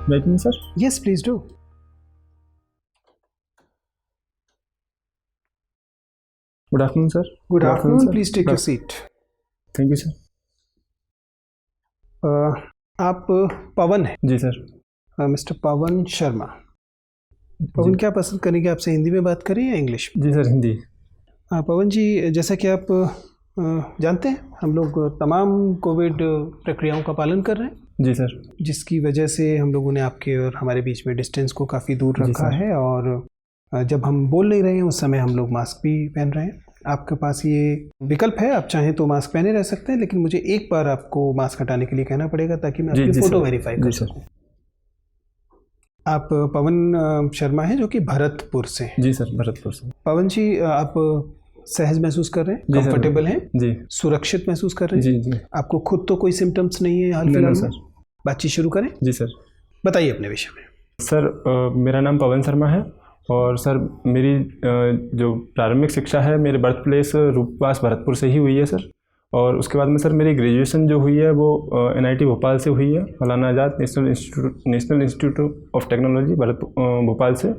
Welcome sir. Yes, please do. Good afternoon sir. Good afternoon. Please take your seat. Thank you sir. आप पवन हैं? जी sir. Mister Pawan Sharma. पवन, क्या पसंद करेंगे, आपसे हिंदी में बात करें या इंग्लिश में? जी सर, हिंदी। पवन जी, जैसा कि आप जानते हैं, हम लोग तमाम कोविड प्रक्रियाओं का पालन कर रहे हैं। जी सर। जिसकी वजह से हम लोगों ने आपके और हमारे बीच में डिस्टेंस को काफ़ी दूर रखा है, और जब हम बोल नहीं रहे हैं उस समय हम लोग मास्क भी पहन रहे हैं। आपके पास ये विकल्प है, आप चाहें तो मास्क पहने रह सकते हैं, लेकिन मुझे एक बार आपको मास्क हटाने के लिए कहना पड़ेगा ताकि मैं आपकी फ़ोटो वेरीफाई कर सकूँ। आप पवन शर्मा हैं जो कि भरतपुर से। जी सर, भरतपुर से। पवन जी, आप सहज महसूस कर रहे हैं, कंफर्टेबल हैं जी, सुरक्षित महसूस कर रहे हैं? जी। आपको खुद तो कोई सिम्टम्स नहीं है हाल फिलहाल में? बातचीत शुरू करें। जी सर, बताइए अपने विषय में। सर, मेरा नाम पवन शर्मा है, और सर मेरी जो प्रारंभिक शिक्षा है मेरे बर्थ प्लेस रूपवास भरतपुर से ही हुई है सर। और उसके बाद में सर मेरी ग्रेजुएशन जो हुई है वो NIT भोपाल से हुई है, Maulana Azad national institute of technology Bhopal से।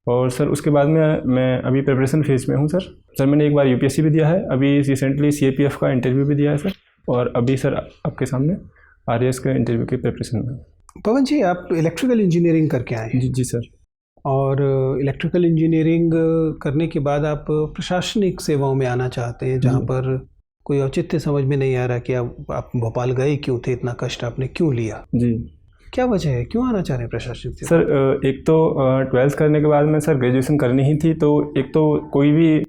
और सर उसके बाद में मैं अभी प्रिपरेशन फेज में हूँ सर। मैंने एक बार UPSC भी दिया है, अभी रिसेंटली CAPF का इंटरव्यू भी दिया है सर, और अभी सर आपके सामने RAS के इंटरव्यू की प्रिपरेशन में। पवन जी, आप इलेक्ट्रिकल इंजीनियरिंग करके आए हैं? जी सर। और इलेक्ट्रिकल इंजीनियरिंग करने के बाद आप प्रशासनिक सेवाओं में आना चाहते हैं, जहाँ पर कोई औचित्य समझ में नहीं आ रहा कि आप भोपाल गए क्यों थे, इतना कष्ट आपने क्यों लिया? जी, क्या वजह है, क्यों आना चाह रहे हैं प्रशासनिक सेवा? सर, एक तो 12th करने के बाद में सर ग्रेजुएशन करनी ही थी, तो एक तो कोई भी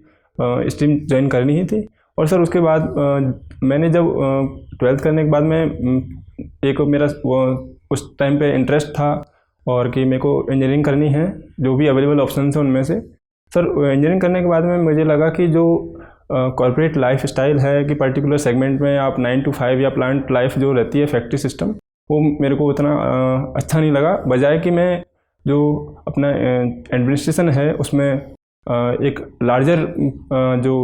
स्ट्रीम ज्वाइन करनी ही थी। और सर उसके बाद मैंने जब 12th करने के बाद में एक मेरा उस टाइम पे इंटरेस्ट था, और कि मेरे को इंजीनियरिंग करनी है, जो भी अवेलेबल ऑप्शन है उनमें से। सर इंजीनियरिंग करने के बाद में मुझे लगा कि जो कॉर्पोरेट लाइफ स्टाइल है कि पर्टिकुलर सेगमेंट में आप 9 to 5 या प्लांट लाइफ जो रहती है, फैक्ट्री सिस्टम, वो मेरे को उतना अच्छा नहीं लगा। बजाय कि मैं जो अपना एडमिनिस्ट्रेशन है उसमें एक लार्जर जो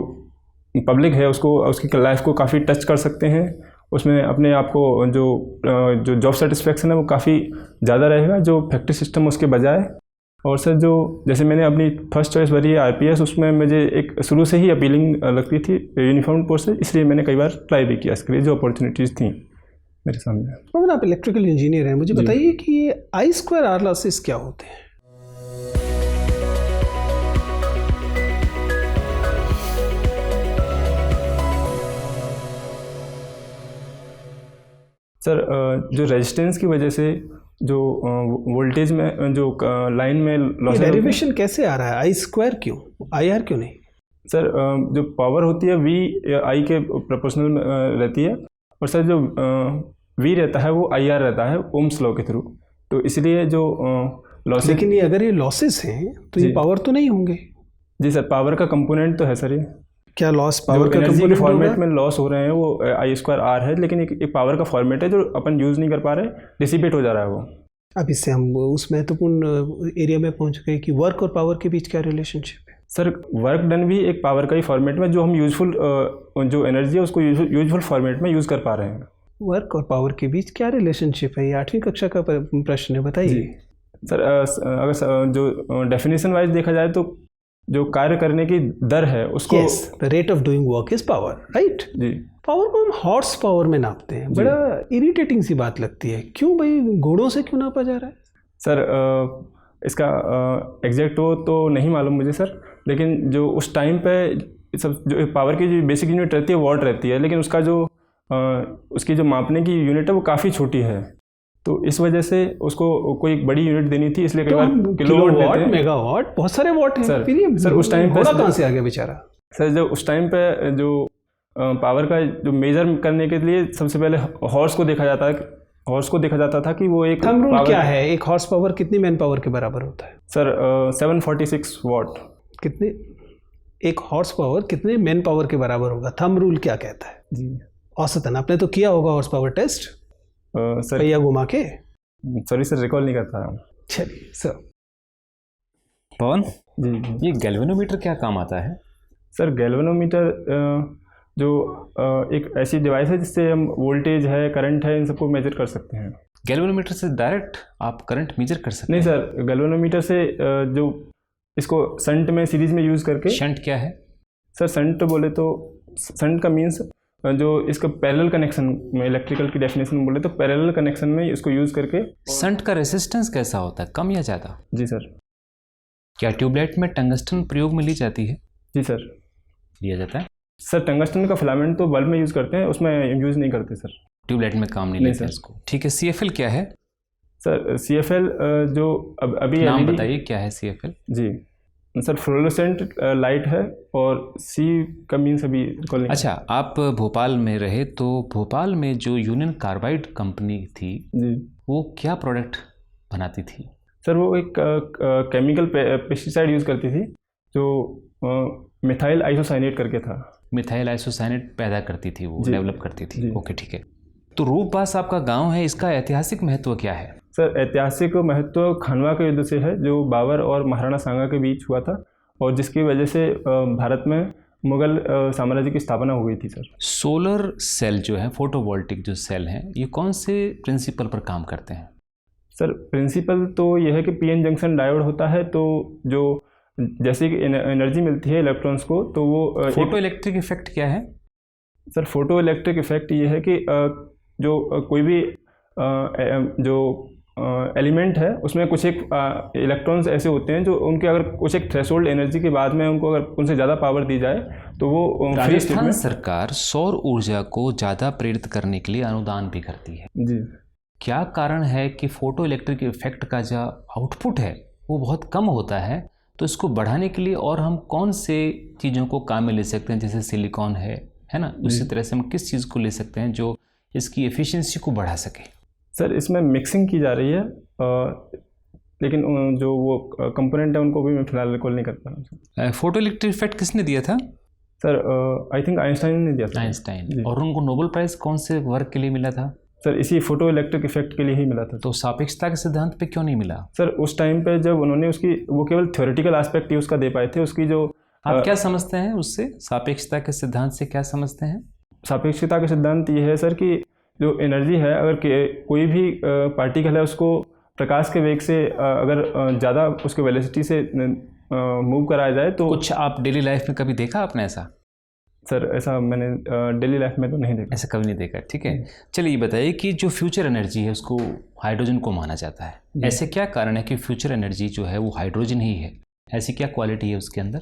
पब्लिक है उसको, उसकी लाइफ को काफ़ी टच कर सकते हैं, उसमें अपने आप को जो जॉब सेटिस्फेक्शन है वो काफ़ी ज़्यादा रहेगा जो फैक्ट्री सिस्टम उसके बजाय। और सर जो जैसे मैंने अपनी फर्स्ट चॉइस भरी है RPS, उसमें मुझे एक शुरू से ही अपीलिंग लगती थी यूनिफॉर्म पोस्ट से, इसलिए मैंने कई बार ट्राई भी किया इसके लिए, जो अपॉर्चुनिटीज़ थी मेरे सामने। पवन, आप इलेक्ट्रिकल इंजीनियर हैं, मुझे बताइए कि ये I2R लॉसेस क्या होते हैं? सर जो रेजिस्टेंस की वजह से जो वोल्टेज में जो लाइन में लॉस, डेरिवेशन कैसे आ रहा है? I2 क्यों, IR क्यों नहीं? सर जो पावर होती है V I के प्रोपोर्शनल रहती है, और सर जो V रहता है वो IR रहता है ओम्स लॉ के थ्रू, तो इसलिए जो लॉसेस। लेकिन ये अगर ये लॉसेस हैं तो ये पावर तो नहीं होंगे? जी सर, पावर का कंपोनेंट तो है सर। ये क्या लॉस पावर का कंपोनेंट फॉर्मेट में लॉस हो रहे हैं वो I2R है, लेकिन एक पावर का फॉर्मेट है जो अपन यूज़ नहीं कर पा रहे, डिसिपेट हो जा रहा है वो। अब इससे हम उस महत्वपूर्ण एरिया में पहुंच गए कि वर्क और पावर के बीच क्या रिलेशनशिप है? सर वर्क डन भी एक पावर का ही फॉर्मेट में, जो हम यूजफुल जो एनर्जी है उसको यूजफुल फॉर्मेट में यूज़ कर पा रहे हैं। वर्क और पावर के बीच क्या रिलेशनशिप है? ये 8वीं कक्षा का प्रश्न है, बताइए। सर अगर जो डेफिनेशन वाइज देखा जाए तो जो कार्य करने की दर है उसको, the rate of doing work is power, right जी। पावर को हम हॉर्स पावर में नापते हैं, बड़ा इरिटेटिंग सी बात लगती है। क्यों भाई, घोड़ों से क्यों नापा जा रहा है? सर इसका एग्जैक्ट तो नहीं मालूम मुझे सर, लेकिन जो उस टाइम पे सब जो पावर की जो बेसिक यूनिट रहती है वॉट रहती है, लेकिन उसका जो उसकी जो मापने की यूनिट है वो काफ़ी छोटी है, तो इस वजह से उसको कोई एक बड़ी यूनिट देनी थी, इसलिए कई बार किलोवाट, मेगावाट, बहुत सारे वाट हैं सर उस टाइम पे। कहाँ से आ गया बेचारा? सर जो उस टाइम पे जो पावर का जो मेजर करने के लिए सबसे पहले हॉर्स को देखा जाता था कि वो एक थंब रूल क्या है, एक हॉर्स पावर कितनी मैन पावर के बराबर होता है? Sir 746 what. कितने, एक हॉर्स पावर कितने मैन पावर के बराबर होगा? थंब रूल क्या कहता है जी? औसतन आपने तो किया होगा हॉर्स पावर टेस्ट, सर पहिया घुमा के। सॉरी सर, रिकॉल नहीं करता। चलिए सर। पवन जी, ये गैल्वेनोमीटर क्या काम आता है? सर गैल्वेनोमीटर जो एक ऐसी डिवाइस है जिससे हम वोल्टेज है, करंट है, इन सबको मेजर कर सकते हैं। गैल्वेनोमीटर से डायरेक्ट आप करंट मेजर कर सकते नहीं हैं? सर, गैल्वेनोमीटर से जो इसको शंट में सीरीज में यूज़ करके। शंट क्या है? सर शंट बोले तो शंट का मीन्स जो इसका पैरेलल कनेक्शन में, इलेक्ट्रिकल की डेफिनेशन में बोले तो पैरेलल कनेक्शन में इसको यूज़ करके। शंट का रेजिस्टेंस कैसा होता है, कम या ज़्यादा? जी सर। क्या ट्यूबलाइट में टंगस्टन प्रयोग में ली जाती है? जी सर। लिया जाता है सर टंगस्टन का फिलामेंट तो बल्ब में यूज़ करते हैं, उसमें यूज़ नहीं करते सर। ट्यूबलाइट में काम नहीं लेते इसको। ठीक है, CFL क्या है? सर CFL जो अभी नाम LED बताइए, क्या है CFL? जी सर, फ्लोरोसेंट लाइट है, और C का मीन्स अभी रिकॉल नहीं। अच्छा, आप भोपाल में रहे तो भोपाल में जो यूनियन कार्बाइड कंपनी थी जी, वो क्या प्रोडक्ट बनाती थी? सर वो एक केमिकल पेस्टिसाइड यूज़ करती थी जो मिथाइल आइसोसाइनेट करके था। मिथाइल आइसोसाइनेट पैदा करती थी, वो जी। डेवलप करती थी। जी। ओके, ठीक है। तो रूपबास आपका गांव है, इसका ऐतिहासिक महत्व क्या है? सर ऐतिहासिक महत्व खानवा के युद्ध से है, जो बाबर और महाराणा सांगा के बीच हुआ था, और जिसकी वजह से भारत में मुगल साम्राज्य की स्थापना हो गई थी सर। सोलर सेल जो है, फोटोवोल्टिक जो सेल हैं, ये कौन से प्रिंसिपल पर काम करते हैं? सर प्रिंसिपल तो यह है कि PN जंक्शन डायोड होता है, तो जो जैसे कि एनर्जी मिलती है इलेक्ट्रॉन्स को, तो वो फोटो इलेक्ट्रिक इफेक्ट क्या है? सर फोटो इलेक्ट्रिक इफेक्ट ये है कि जो कोई भी जो एलिमेंट है उसमें कुछ एक इलेक्ट्रॉन्स ऐसे होते हैं जो उनके अगर कुछ एक थ्रेशोल्ड एनर्जी के बाद में उनको अगर उनसे ज़्यादा पावर दी जाए तो वो फ्री स्टेट राजस्थान में। सरकार सौर ऊर्जा को ज़्यादा प्रेरित करने के लिए अनुदान भी करती है। जी क्या कारण है कि फोटो इलेक्ट्रिक इफेक्ट का जो आउटपुट है वो बहुत कम होता है? तो इसको बढ़ाने के लिए और हम कौन से चीज़ों को काम में ले सकते हैं, जैसे सिलिकॉन है ना, उसी तरह से हम किस चीज़ को ले सकते हैं जो इसकी एफिशिएंसी को बढ़ा सके? सर इसमें मिक्सिंग की जा रही है, लेकिन जो वो कंपोनेंट है उनको भी मैं फिलहाल रिकॉल नहीं कर पा रहा हूँ। फोटो इलेक्ट्रिक इफेक्ट किसने दिया था? सर आई थिंक आइंस्टाइन ने दिया था। आइंस्टाइन। और उनको नोबेल प्राइज़ कौन से वर्क के लिए मिला था? सर इसी फोटो इलेक्ट्रिक इफेक्ट के लिए ही मिला था। तो सापेक्षता के सिद्धांत पे क्यों नहीं मिला? सर उस टाइम पे जब उन्होंने उसकी वो केवल थ्योरेटिकल एस्पेक्ट ही उसका दे पाए थे, उसकी जो आप क्या समझते हैं उससे, सापेक्षता के सिद्धांत से क्या समझते हैं? सापेक्षता का सिद्धांत ये है सर कि जो एनर्जी है, अगर कोई भी पार्टिकल है उसको प्रकाश के वेग से अगर ज़्यादा उसके वेलोसिटी से मूव कराया जाए तो। कुछ आप डेली लाइफ में कभी देखा आपने ऐसा? सर ऐसा मैंने डेली लाइफ में तो नहीं देखा। ऐसा कभी नहीं देखा, ठीक है। चलिए ये बताइए कि जो फ्यूचर एनर्जी है उसको हाइड्रोजन को माना जाता है, ऐसे क्या कारण है कि फ्यूचर एनर्जी जो है वो हाइड्रोजन ही है? ऐसी क्या क्वालिटी है उसके अंदर?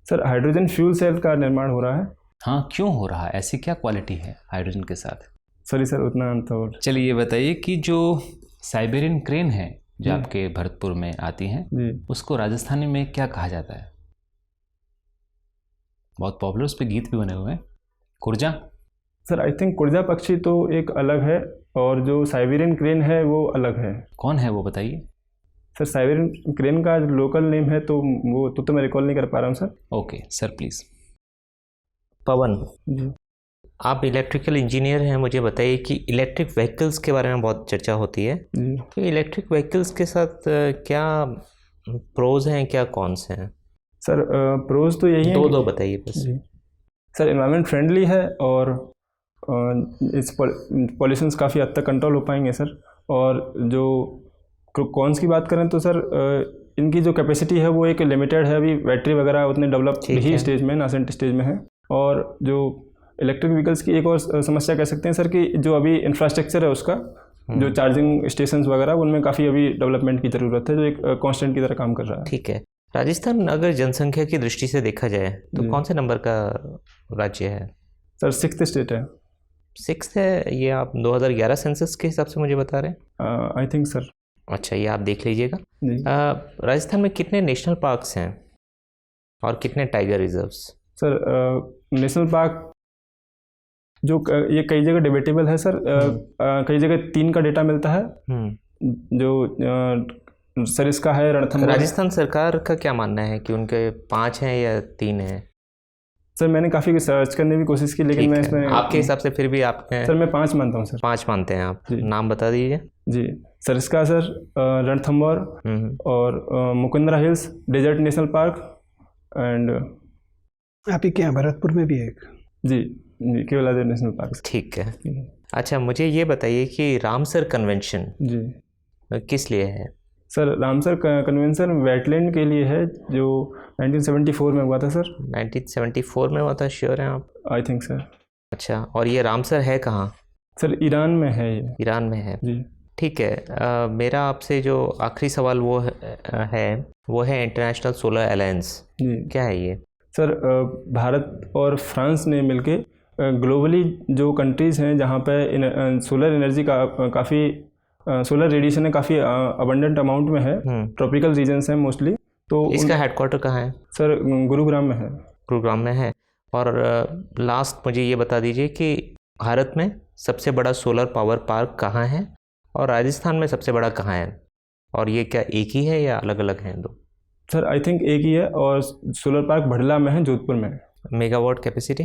सर हाइड्रोजन फ्यूल सेल का निर्माण हो रहा है। हाँ, क्यों हो रहा है? ऐसी क्या क्वालिटी है हाइड्रोजन के साथ? सर उतना तो। चलिए ये बताइए कि जो साइबेरियन क्रेन है जो आपके भरतपुर में आती हैं, उसको राजस्थानी में क्या कहा जाता है? बहुत पॉपुलर, उस पर गीत भी बने हुए हैं। कुर्जा? सर आई थिंक कुर्जा पक्षी तो एक अलग है, और जो साइबेरियन क्रेन है वो अलग है। कौन है वो बताइए? सर साइबेरियन क्रेन का लोकल नेम है तो वो तो मैं रिकॉल नहीं कर पा रहा हूँ sir. Okay sir, please. Pawan ji, आप इलेक्ट्रिकल इंजीनियर हैं, मुझे बताइए कि इलेक्ट्रिक व्हीकल्स के बारे में बहुत चर्चा होती है। जी तो इलेक्ट्रिक व्हीकल्स के साथ क्या प्रोज हैं, क्या कॉन्स हैं? सर प्रोज तो यही है। दो बताइए बस। जी सर, एनवायरनमेंट फ्रेंडली है, और इस पॉल्यूशंस काफ़ी हद तक कंट्रोल हो पाएंगे सर। और जो कॉन्स की बात करें तो सर इनकी जो कैपेसिटी है वो एक लिमिटेड है, अभी बैटरी वगैरह उतने डेवलप ही स्टेज में, नासेंट स्टेज में है। और जो इलेक्ट्रिक व्हीकल्स की एक और समस्या कह सकते हैं सर कि जो अभी इंफ्रास्ट्रक्चर है उसका, जो चार्जिंग स्टेशंस वगैरह, उनमें काफ़ी अभी डेवलपमेंट की ज़रूरत है, जो एक कांस्टेंट की तरह काम कर रहा है। ठीक है। राजस्थान अगर जनसंख्या की दृष्टि से देखा जाए तो कौन से नंबर का राज्य है? सर 6th स्टेट है। 6th है? ये आप 2011 सेंसस के हिसाब से मुझे बता रहे हैं? I think sir. अच्छा, ये आप देख लीजिएगा। राजस्थान में कितने नेशनल पार्क्स हैं और कितने tiger reserves? Sir national park जो ये कई जगह डिबेटेबल है सर। कई जगह 3 का डेटा मिलता है। जो सर इसका है रणथंभौर। राजस्थान सरकार का क्या मानना है कि उनके 5 हैं या 3 हैं? सर मैंने काफ़ी सर्च करने की कोशिश की, लेकिन मैं इसमें आपके हिसाब से फिर भी आपने? सर मैं 5 मानता हूँ सर। 5 मानते हैं आप? नाम बता दीजिए। जी सर, इसका सर रणथंभौर और Mukundra hills desert national park, and आप ही के यहाँ भरतपुर में भी एक। जी जी, केवलादेव नेशनल पार्क। ठीक है। अच्छा, मुझे ये बताइए कि रामसर कन्वेंशन जी किस लिए है? सर, रामसर कन्वेंशन वेटलैंड के लिए है जो 1974 में हुआ था सर। 1974 में हुआ था, श्योर हैं आप? I think sir. अच्छा, और ये रामसर है कहाँ? सर ईरान में है ये। ईरान में है, जी। ठीक है। मेरा आपसे जो आखिरी सवाल वो है इंटरनेशनल सोलर अलायंस, जी क्या है ये? सर, भारत और फ्रांस ने मिलके ग्लोबली जो कंट्रीज़ हैं जहाँ पे सोलर एनर्जी का काफ़ी सोलर रेडिएशन है काफ़ी अबंडेंट अमाउंट में है, ट्रॉपिकल रीजन्स हैं मोस्टली, तो इसका हेडक्वार्टर कहाँ है? सर गुरुग्राम में है। गुरुग्राम में है। और लास्ट मुझे ये बता दीजिए कि भारत में सबसे बड़ा सोलर पावर पार्क कहाँ है और राजस्थान में सबसे बड़ा कहाँ है, और ये क्या एक ही है या अलग अलग हैं दो? सर आई थिंक एक ही है, और सोलर पार्क भड़ला में है, जोधपुर में। Megawatt capacity?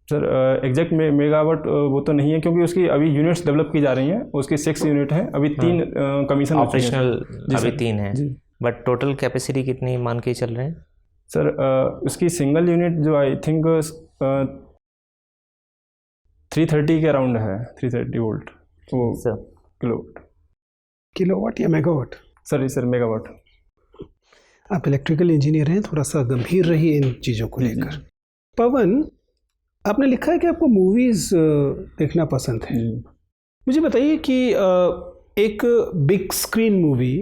Sir exact megawatt वो तो नहीं है, क्योंकि उसकी अभी यूनिट्स डेवलप की जा रही हैं, उसकी 6 यूनिट हैं अभी, 3 कमीशन ऑपरेशनल अभी 3 है, जी। बट टोटल कैपेसिटी कितनी मान के चल रहे हैं? सर उसकी सिंगल यूनिट जो आई थिंक 330 के अराउंड है, 330 वोल्ट वो किलोवाट या मेगावाट? Sir megawatt. आप इलेक्ट्रिकल इंजीनियर हैं, थोड़ा सा गंभीर रहिए इन चीज़ों को लेकर। पवन, आपने लिखा है कि आपको मूवीज़ देखना पसंद है। मुझे बताइए कि एक बिग स्क्रीन मूवी,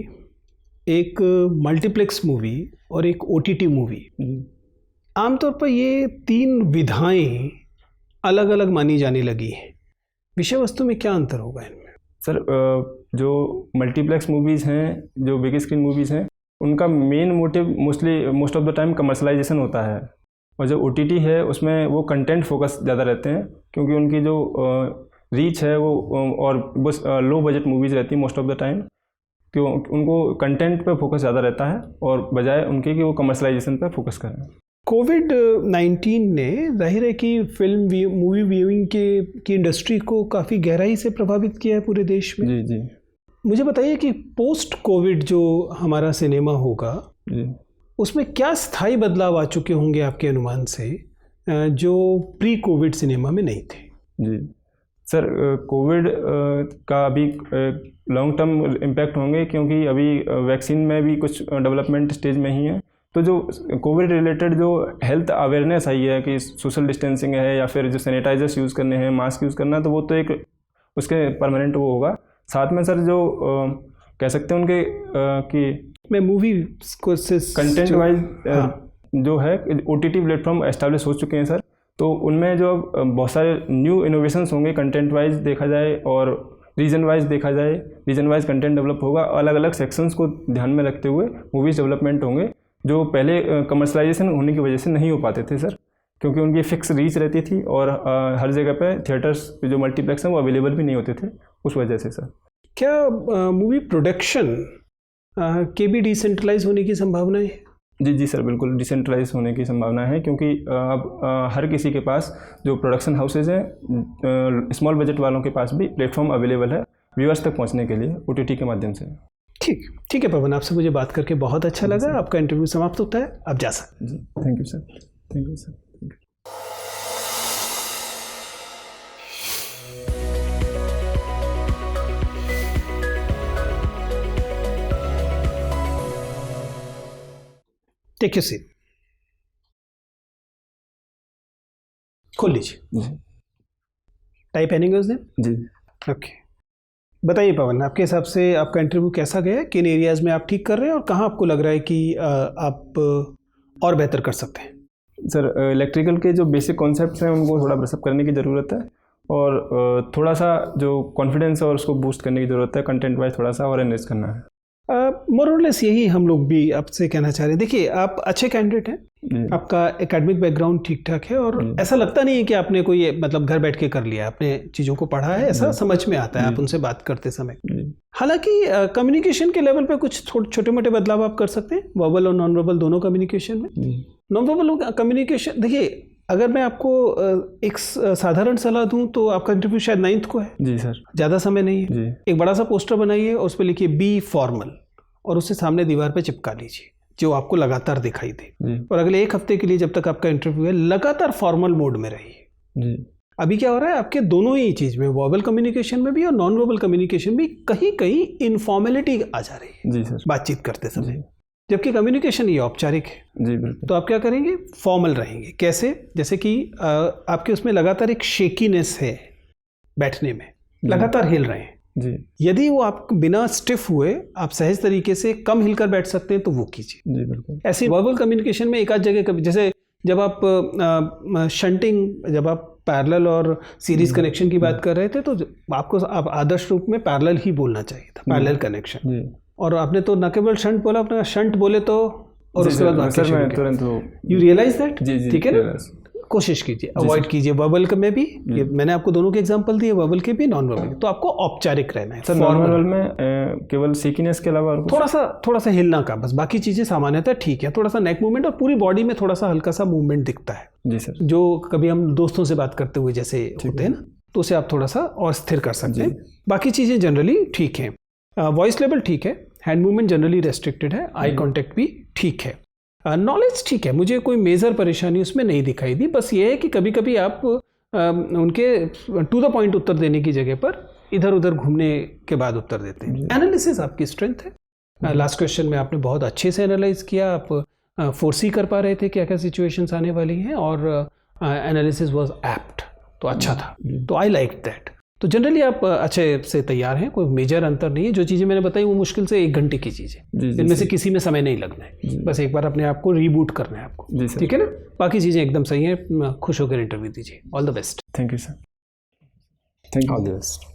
एक मल्टीप्लेक्स मूवी और एक OTT मूवी, आमतौर पर ये 3 विधाएं अलग अलग मानी जाने लगी हैं। विषय वस्तु में क्या अंतर होगा इनमें? सर जो मल्टीप्लेक्स मूवीज़ हैं, जो बिग स्क्रीन मूवीज़ हैं, उनका main motive most of the time commercialisation होता है, और जो OTT है उसमें वो कंटेंट फोकस ज़्यादा रहते हैं, क्योंकि उनकी जो रीच है वो और बस लो बजट मूवीज़ रहती है मोस्ट ऑफ द टाइम, क्यों उनको कंटेंट पे फोकस ज़्यादा रहता है और बजाय उनके कि वो कमर्शलाइजेशन पे फोकस करें। कोविड-19 ने जाहिर है कि मूवी व्यूइंग की इंडस्ट्री को काफ़ी गहराई से प्रभावित किया है पूरे देश में। जी जी। मुझे बताइए कि पोस्ट कोविड जो हमारा सिनेमा होगा, जी, उसमें क्या स्थायी बदलाव आ चुके होंगे आपके अनुमान से जो प्री कोविड सिनेमा में नहीं थे? जी सर, कोविड का अभी लॉन्ग टर्म इम्पैक्ट होंगे, क्योंकि अभी वैक्सीन में भी कुछ डेवलपमेंट स्टेज में ही है। तो जो कोविड रिलेटेड जो हेल्थ अवेयरनेस आई है कि सोशल डिस्टेंसिंग है या फिर जो सैनिटाइजर्स यूज़ करने हैं, मास्क यूज़ करना, तो वो तो एक उसके परमानेंट वो होगा। साथ में सर जो कह सकते हैं उनके कि मैं मूवी को कंटेंट वाइज जो है OTT प्लेटफॉर्म एस्टैब्लिश हो चुके हैं सर, तो उनमें जो बहुत सारे न्यू इनोवेशंस होंगे कंटेंट वाइज देखा जाए और रीजन वाइज देखा जाए, रीजन वाइज कंटेंट डेवलप होगा, अलग अलग सेक्शंस को ध्यान में रखते हुए मूवीज़ डेवलपमेंट होंगे जो पहले कमर्शलाइजेशन होने की वजह से नहीं हो पाते थे सर, क्योंकि उनकी फिक्स रीच रहती थी और हर जगह पे थिएटर्स जो मल्टीप्लेक्स हैं वो अवेलेबल भी नहीं होते थे उस वजह से सर। क्या मूवी प्रोडक्शन के भी डिसेंट्रलाइज होने की संभावना है? जी सर, बिल्कुल डिसेंट्रलाइज होने की संभावना है, क्योंकि अब हर किसी के पास जो प्रोडक्शन हाउसेज हैं, स्मॉल बजट वालों के पास भी प्लेटफॉर्म अवेलेबल है व्यूअर्स तक पहुंचने के लिए OTT के माध्यम से। ठीक है पवन, आपसे मुझे बात करके बहुत अच्छा लगा। आपका इंटरव्यू समाप्त होता है, आप जा सकते हैं। जी thank you sir. Thank you sir. Take your seat, खोल लीजिए। टाई पहनेंगे उस दिन? जी ओके। बताइए पवन, आपके हिसाब से आपका इंटरव्यू कैसा गया? किन एरियाज़ में आप ठीक कर रहे हैं और कहाँ आपको लग रहा है कि आप और बेहतर कर सकते हैं? सर, इलेक्ट्रिकल के जो बेसिक कॉन्सेप्ट्स हैं उनको थोड़ा ब्रशअप करने की ज़रूरत है, और थोड़ा सा जो कॉन्फिडेंस है और उसको बूस्ट करने की ज़रूरत है, कंटेंट वाइज थोड़ा सा और एनरिच करना है। मोर और लेस यही हम लोग भी आपसे कहना चाह रहे हैं। देखिए, आप अच्छे कैंडिडेट हैं, आपका एकेडमिक बैकग्राउंड ठीक ठाक है, और ऐसा लगता नहीं है कि आपने कोई मतलब घर बैठ के कर लिया, आपने चीज़ों को पढ़ा है, ऐसा समझ में आता है आप उनसे बात करते समय। हालांकि कम्युनिकेशन के लेवल पे कुछ छोटे मोटे बदलाव आप कर सकते हैं, वर्बल और नॉन वर्बल दोनों कम्युनिकेशन में। नॉन वर्बल कम्युनिकेशन, देखिए अगर मैं आपको एक साधारण सलाह दूं तो आपका इंटरव्यू शायद 9th को है। जी सर, ज़्यादा समय नहीं है जी। एक बड़ा सा पोस्टर बनाइए और उस पर लिखिए बी फॉर्मल, और उसे सामने दीवार पे चिपका लीजिए जो आपको लगातार दिखाई दे, और अगले 1 हफ्ते के लिए जब तक आपका इंटरव्यू है लगातार फॉर्मल मोड में रहिए। जी अभी क्या हो रहा है आपके दोनों ही चीज़ में, वर्बल कम्युनिकेशन में भी और नॉन वर्बल कम्युनिकेशन में कहीं कहीं इनफॉर्मेलिटी आ जा रही है जी सर। बातचीत करते समय, जबकि कम्युनिकेशन ये औपचारिक है। जी बिल्कुल। तो आप क्या करेंगे, फॉर्मल रहेंगे। कैसे? जैसे कि आपके उसमें लगातार एक शेकीनेस है, बैठने में लगातार हिल रहे हैं जी यदि वो आप बिना स्टिफ हुए आप सहज तरीके से कम हिलकर बैठ सकते हैं तो वो कीजिए। जी बिल्कुल। ऐसे वर्बल कम्युनिकेशन में एक आध जगह कभी, जैसे जब आप शंटिंग, जब आप पैरेलल और सीरीज कनेक्शन की बात कर रहे थे, तो आपको आप आदर्श रूप में पैरेलल ही बोलना चाहिए था, पैरेलल कनेक्शन। जी और आपने तो न केवल शंट बोला, अपना शंट बोले तो, और उसके बाद सर मैं तुरंत यू रियलाइज दैट। जी जी ठीक है ना, कोशिश कीजिए, अवॉइड कीजिए वर्बल में भी। ये मैंने आपको दोनों के एग्जांपल दिए, वर्बल के भी नॉन वर्बल। तो आपको औपचारिक रहना है। सर नॉर्मल में केवल सीकीनेस के अलावा और कुछ? थोड़ा सा हिलना का बस, बाकी चीजें सामान्यतः ठीक है। थोड़ा सा नेक मूवमेंट और पूरी बॉडी में थोड़ा सा हल्का सा मूवमेंट दिखता है, जी सर। जो कभी हम दोस्तों से बात करते हुए जैसे होते हैं ना, तो उसे आप थोड़ा सा और स्थिर कर सकते हैं। बाकी चीजें जनरली ठीक है, वॉइस लेवल ठीक है, हैंड मूवमेंट जनरली रेस्ट्रिक्टेड है, आई कॉन्टेक्ट भी ठीक है, नॉलेज ठीक है, मुझे कोई मेजर परेशानी उसमें नहीं दिखाई दी। बस ये है कि कभी कभी आप उनके टू द पॉइंट उत्तर देने की जगह पर इधर उधर घूमने के बाद उत्तर देते हैं। एनालिसिस आपकी स्ट्रेंथ है। लास्ट क्वेश्चन में आपने बहुत अच्छे से एनालाइज किया, आप फोरसी कर पा रहे थे क्या क्या सिचुएशंस आने वाली हैं, और एनालिसिस वाज एप्ट, तो अच्छा था। तो आई लाइक दैट। तो जनरली आप अच्छे से तैयार हैं, कोई मेजर अंतर नहीं है। जो चीज़ें मैंने बताई वो मुश्किल से 1 घंटे की चीज़ें, इनमें से किसी में समय नहीं लगना है, बस एक बार अपने आप को रीबूट करना है आपको। ठीक है ना, बाकी चीज़ें एकदम सही हैं। खुश होकर इंटरव्यू दीजिए। All the best. Thank you sir. Thank you. All the best.